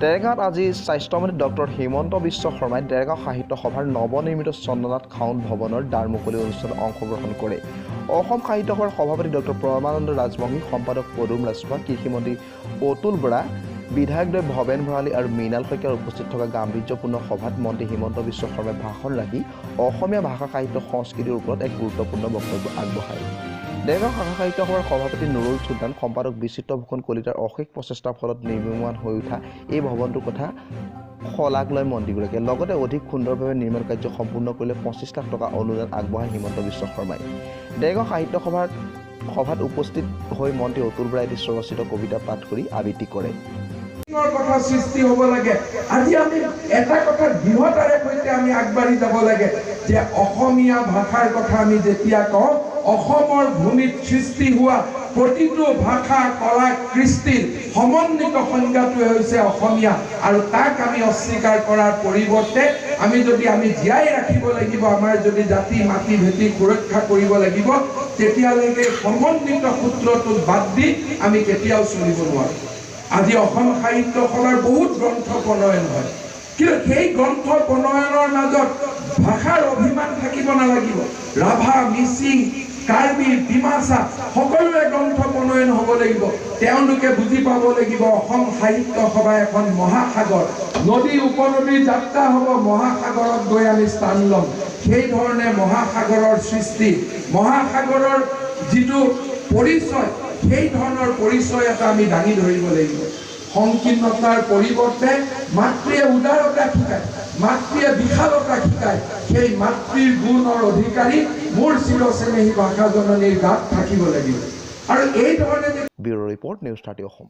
দেৰগাঁৱত আজি স্বাস্থ্যমন্ত্ৰী ডক্টৰ হিমন্ত বিশ্ব শৰ্মাই দেৰগাঁও সাহিত্য সভাৰ নৱনিৰ্মিত চন্দ্ৰনাথ খাউণ্ড ভৱনৰ দ্বাৰ মুকলি অনুষ্ঠানত অংশগ্ৰহণ কৰে। অসম সাহিত্য সভাৰ সভাপতি ডক্টৰ প্ৰেমানন্দ ৰাজবংশী, সম্পাদক পদুম ৰাজখোৱা, কৃষিমন্ত্ৰী অতুল বৰা, বিধায়কদ্বয় ভৱেন ভৰালী আৰু মৃণাল শইকীয়াৰ উপস্থিত থকা গাম্ভীৰ্যপূৰ্ণ সভাত মন্ত্ৰী হিমন্ত বিশ্ব শৰ্মাই ভাষণ ৰাখি অসমীয়া ভাষা সাহিত্য সংস্কৃতিৰ ওপৰত এক গুৰুত্বপূৰ্ণ বক্তব্য আগবঢ়ায়। দেৰগাঁও শাখা সাহিত্য সভাৰ সভাপতি নুৰুল চুলতান, সম্পাদক বিচিত্ৰভূষণ কলিতাৰ অশেষ প্ৰচেষ্টাৰ ফলত নিৰ্মীয়মান হৈ উঠা এই ভৱনটোৰ কথা শলাগ লয় মন্ত্ৰীগৰাকীয়ে। লগতে অধিক সুন্দৰভাৱে নিৰ্মাণ কাৰ্য সম্পূৰ্ণ কৰিলে 25 লাখ টকা অনুদান আগবঢ়ায় হিমন্ত বিশ্ব শৰ্মাই। দেৰগাঁও সাহিত্য সভাত উপস্থিত হৈ মন্ত্ৰী অতুল বৰাই এটি স্বৰচিত কবিতা পাঠ কৰি আবৃত্তি কৰে। কথা সৃষ্টি হ'ব লাগে। আজি আমি এটা কথা দৃঢ়তাৰে সৈতে আমি আগবাঢ়ি যাব লাগে যে অসমীয়া ভাষাৰ কথা আমি যেতিয়া কওঁ, অসমৰ ভূমিত সৃষ্টি হোৱা প্ৰতিটো ভাষা, কলা, কৃষ্টিৰ সমন্বিত সংজ্ঞাটোৱে হৈছে অসমীয়া। আৰু তাক আমি অস্বীকাৰ কৰাৰ পৰিৱৰ্তে আমি জীয়াই ৰাখিব লাগিব, আমাৰ যদি জাতি মাটি ভেটি সুৰক্ষা কৰিব লাগিব, তেতিয়ালৈকে সমন্বিত সূত্ৰটোত বাদ দি আমি কেতিয়াও চলিব নোৱাৰোঁ। আজি অসম সাহিত্য সভাৰ বহুত গ্ৰন্থ প্ৰণয়ন হয়, কিন্তু সেই গ্ৰন্থ প্ৰণয়নৰ মাজত ভাষাৰ অভিমান থাকিব নালাগিব। ৰাভা, মিচিং, কাৰ্বি, ডিমাচা সকলোৱে গ্ৰন্থ প্ৰণয়ন হ'ব লাগিব। তেওঁলোকে বুজি পাব লাগিব অসম সাহিত্য সভা এখন মহাসাগৰ, নদী উপনদী যাত্ৰা হ'ব, মহাসাগৰত গৈ আমি স্থান ল'ম। সেই ধৰণে মহাসাগৰৰ সৃষ্টি, মহাসাগৰৰ যিটো পৰিচয়, সেই ধৰণৰ পৰিচয় এটা আমি দাঙি ধৰিব লাগিব। সংকীৰ্ণতাৰ পৰিৱৰ্তে মাতৃয়ে উদাৰতা শিকায়, মাতৃয়ে বিশালতা শিকায়। সেই মাতৃৰ গুণৰ অধিকাৰী মোৰ চিৰচেনেহী ভাষা জননীৰ গাত থাকিব লাগিব। আৰু এই ধৰণে ব্যুৰ' ৰিপৰ্ট, নিউজ 30 অসম।